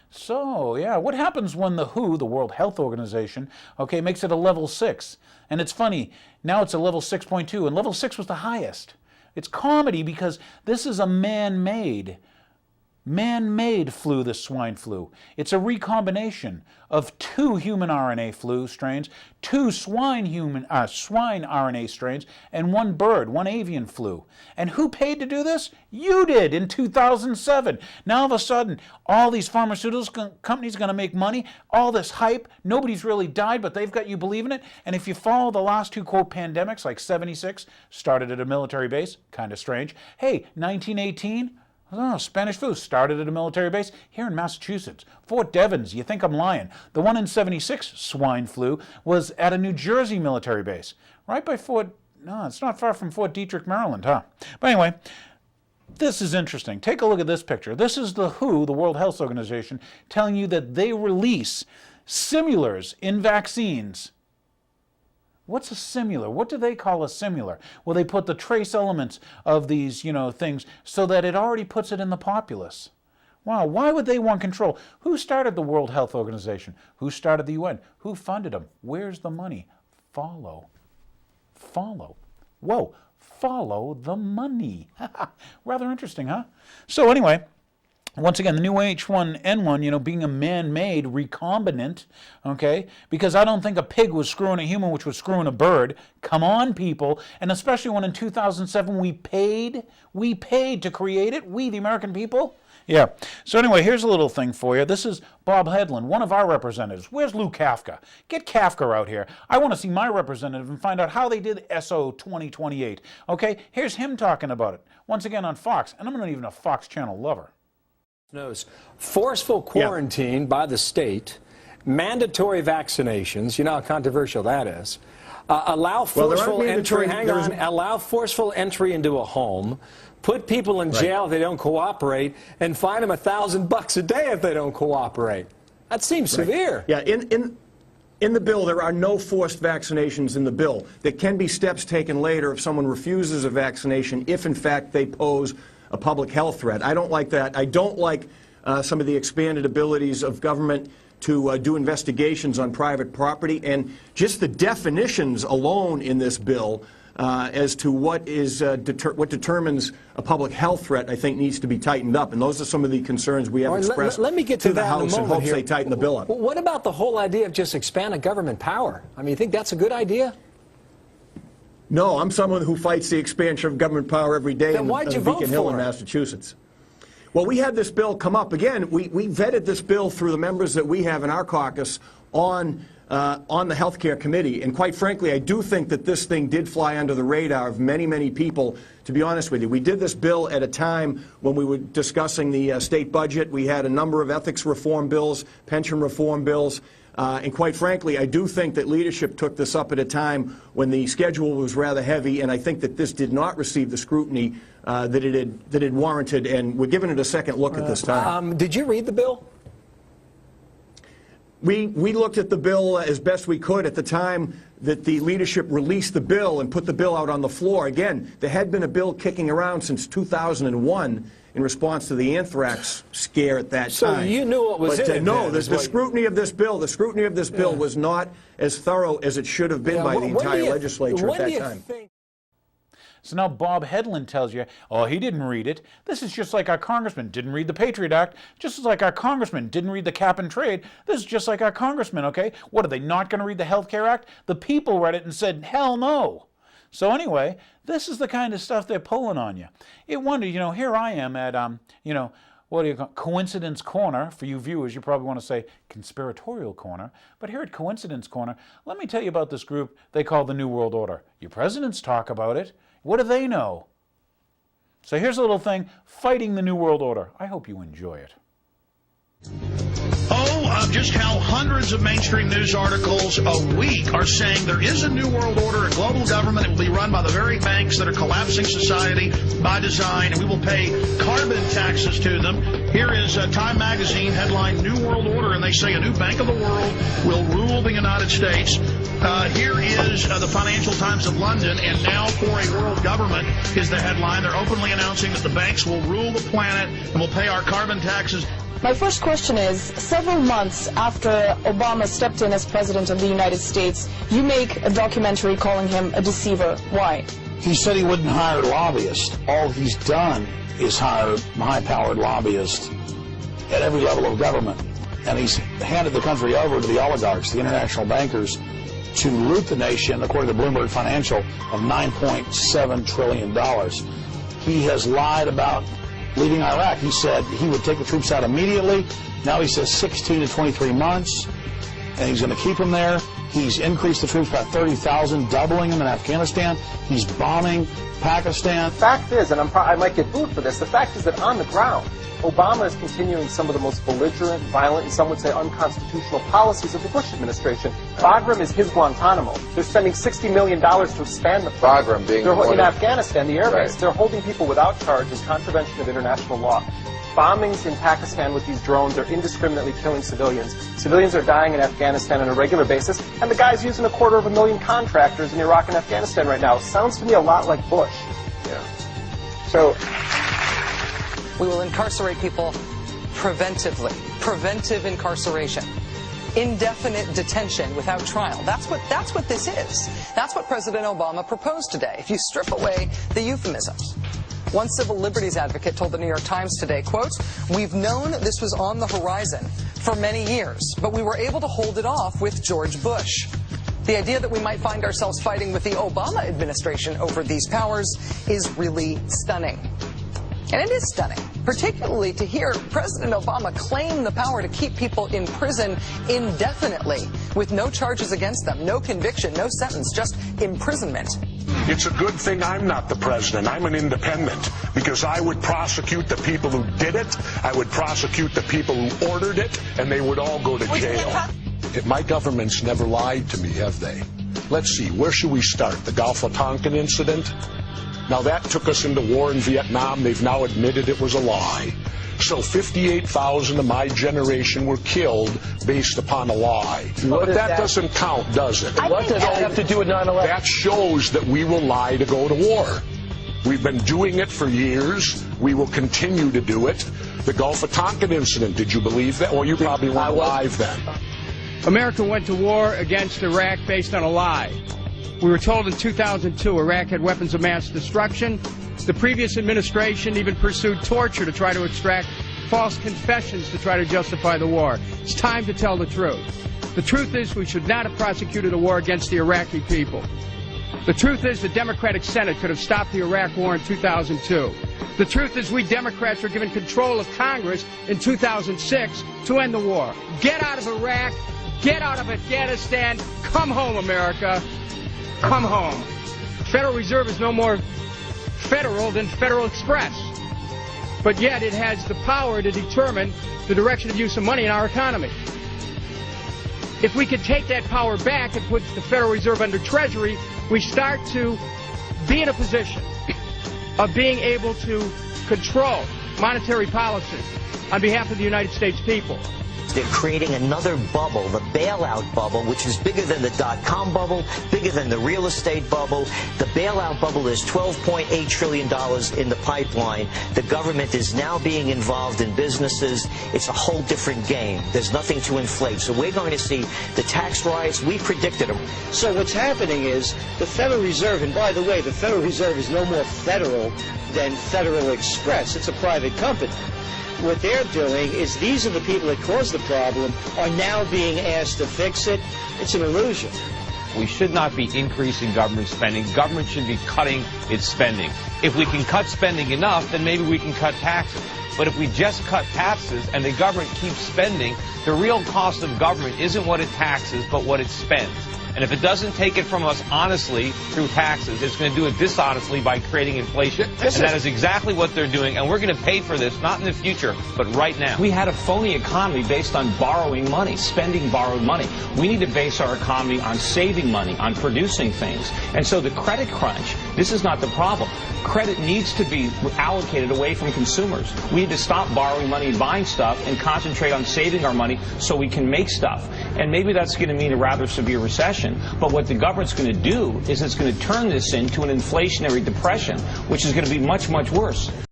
So, yeah, what happens when the WHO, the World Health Organization, okay, makes it a level 6? And it's funny, now it's a level 6.2, and level 6 was the highest. It's comedy because this is a man-made flu, the swine flu. It's a recombination of 2 human RNA flu strains, 2 swine RNA strains, and 1 bird, 1 avian flu. And who paid to do this? You did in 2007. Now all of a sudden, all these pharmaceutical companies are going to make money, all this hype, nobody's really died, but they've got you believing it. And if you follow the last 2, quote, pandemics, like 76, started at a military base, kind of strange. Hey, 1918, oh, Spanish flu started at a military base here in Massachusetts. Fort Devens, you think I'm lying. The one in 76, swine flu, was at a New Jersey military base. Right by no, it's not far from Fort Detrick, Maryland, huh? But anyway, this is interesting. Take a look at this picture. This is the WHO, the World Health Organization, telling you that they release similars in vaccines. What's a similar? What do they call a similar? Well, they put the trace elements of these, things so that it already puts it in the populace. Wow, why would they want control? Who started the World Health Organization? Who started the UN? Who funded them? Where's the money? Follow. Whoa, follow the money. Rather interesting, huh? So anyway, once again, the new H1N1, being a man-made recombinant, okay, because I don't think a pig was screwing a human, which was screwing a bird. Come on, people. And especially when in 2007 we paid to create it, we, the American people. Yeah. So anyway, here's a little thing for you. This is Bob Hedlund, one of our representatives. Where's Lou Kafka? Get Kafka out here. I want to see my representative and find out how they did SO 2028. Okay, here's him talking about it. Once again on Fox, and I'm not even a Fox Channel lover. Knows forceful quarantine by the state, mandatory vaccinations, you know how controversial that is, allow forceful entry, allow forceful entry into a home, put people in jail if they don't cooperate, and fine them $1,000 a day if they don't cooperate. That seems severe. Yeah, in the bill, there are no forced vaccinations in the bill. There can be steps taken later if someone refuses a vaccination, if in fact they pose a public health threat. I don't like that. I don't like some of the expanded abilities of government to do investigations on private property, and just the definitions alone in this bill as to what determines a public health threat, I think needs to be tightened up. And those are some of the concerns we have expressed let me get to the House in hopes they tighten the bill up. What about the whole idea of just expanding government power? I mean, you think that's a good idea? No, I'm someone who fights the expansion of government power every day in Beacon Hill in Massachusetts. Well, we had this bill come up. Again, we vetted this bill through the members that we have in our caucus on the Health Care Committee. And quite frankly, I do think that this thing did fly under the radar of many, many people, to be honest with you. We did this bill at a time when we were discussing the state budget. We had a number of ethics reform bills, pension reform bills. And quite frankly, I do think that leadership took this up at a time when the schedule was rather heavy, and I think that this did not receive the scrutiny that it warranted, and we're giving it a second look at this time. Did you read the bill? We looked at the bill as best we could at the time that the leadership released the bill and put the bill out on the floor. Again, there had been a bill kicking around since 2001 in response to the anthrax scare at that time. So you knew what was in it. No, the scrutiny of this bill, was not as thorough as it should have been by the entire legislature at that time. So now Bob Hedlund tells you, oh, he didn't read it. This is just like our congressman didn't read the Patriot Act, just as like our congressman didn't read the cap and trade. This is just like our congressman, okay? What, are they not going to read the Health Care Act? The people read it and said, hell no. So anyway, this is the kind of stuff they're pulling on you. It wonder, here I am at, what do you call Coincidence Corner. For you viewers, you probably want to say Conspiratorial Corner. But here at Coincidence Corner, let me tell you about this group they call the New World Order. Your presidents talk about it. What do they know? So here's a little thing, fighting the New World Order. I hope you enjoy it. Just how hundreds of mainstream news articles a week are saying there is a new world order, a global government. It will be run by the very banks that are collapsing society by design, and we will pay carbon taxes to them. Here is Time Magazine headline, New World Order, and they say a new bank of the world will rule the United States. Here is the Financial Times of London, and now for a world government is the headline. They're openly announcing that the banks will rule the planet and will pay our carbon taxes. My first question is, several months after Obama stepped in as president of the United States, you make a documentary calling him a deceiver. Why? He said he wouldn't hire lobbyists. All he's done is hire high-powered lobbyists at every level of government. And he's handed the country over to the oligarchs, the international bankers, to loot the nation, according to Bloomberg Financial, of $9.7 trillion. He has lied about leaving Iraq. He said he would take the troops out immediately. Now he says 16 to 23 months, and he's going to keep them there. He's increased the troops by 30,000, doubling them in Afghanistan. He's bombing Pakistan. The fact is, and I might get booed for this, the fact is that on the ground, Obama is continuing some of the most belligerent, violent, and some would say unconstitutional policies of the Bush administration. Bagram is his Guantanamo. They're spending $60 million to expand the Bagram being in Afghanistan, the air base. Right. They're holding people without charge in contravention of international law. Bombings in Pakistan with these drones are indiscriminately killing civilians. Civilians are dying in Afghanistan on a regular basis, and the guy's using 250,000 contractors in Iraq and Afghanistan right now. Sounds to me a lot like Bush. Yeah. So we will incarcerate people preventively. Preventive incarceration. Indefinite detention without trial. That's what this is. That's what President Obama proposed today, if you strip away the euphemisms. One civil liberties advocate told the New York Times today, quote, "We've known this was on the horizon for many years, but we were able to hold it off with George Bush." The idea that we might find ourselves fighting with the Obama administration over these powers is really stunning. And it is stunning, particularly to hear President Obama claim the power to keep people in prison indefinitely with no charges against them, no conviction, no sentence, just imprisonment. It's a good thing I'm not the president. I'm an independent, because I would prosecute the people who did it, I would prosecute the people who ordered it, and they would all go to jail. My government's never lied to me, have they? Let's see, where should we start? The Gulf of Tonkin incident? Now that took us into war in Vietnam. They've now admitted it was a lie. So 58,000 of my generation were killed based upon a lie. But that doesn't count, does it? what does that have to do with 9/11? That shows that we will lie to go to war. We've been doing it for years. We will continue to do it. The Gulf of Tonkin incident, did you believe that? Well, you probably weren't alive then. America went to war against Iraq based on a lie. We were told in 2002 Iraq had weapons of mass destruction. The previous administration even pursued torture to try to extract false confessions to try to justify the war. It's time to tell the truth. The truth is we should not have prosecuted a war against the Iraqi people. The truth is the Democratic Senate could have stopped the Iraq war in 2002. The truth is we Democrats were given control of Congress in 2006 to end the war. Get out of Iraq. Get out of Afghanistan. Come home, America. Come home. Federal Reserve is no more federal than Federal Express. But yet it has the power to determine the direction of use of money in our economy. If we could take that power back and put the Federal Reserve under Treasury, we start to be in a position of being able to control monetary policy on behalf of the United States people. They're creating another bubble, the bailout bubble, which is bigger than the dot-com bubble, bigger than the real estate bubble. The bailout bubble is $12.8 trillion in the pipeline. The government is now being involved in businesses. It's a whole different game. There's nothing to inflate. So we're going to see the tax riots. We predicted them. So what's happening is the Federal Reserve, and by the way, the Federal Reserve is no more federal than Federal Express. It's a private company. What they're doing is these are the people that caused the problem are now being asked to fix it. It's an illusion. We should not be increasing government spending. Government should be cutting its spending. If we can cut spending enough, then maybe we can cut taxes. But if we just cut taxes and the government keeps spending, the real cost of government isn't what it taxes, but what it spends. And if it doesn't take it from us honestly through taxes, it's going to do it dishonestly by creating inflation. And that is exactly what they're doing. And we're going to pay for this, not in the future, but right now. We had a phony economy based on borrowing money, spending borrowed money. We need to base our economy on saving money, on producing things. And so the credit crunch This is not the problem. Credit needs to be allocated away from consumers. We need to stop borrowing money and buying stuff and concentrate on saving our money so we can make stuff. And maybe that's going to mean a rather severe recession, but what the government's going to do is it's going to turn this into an inflationary depression, which is going to be much, much worse.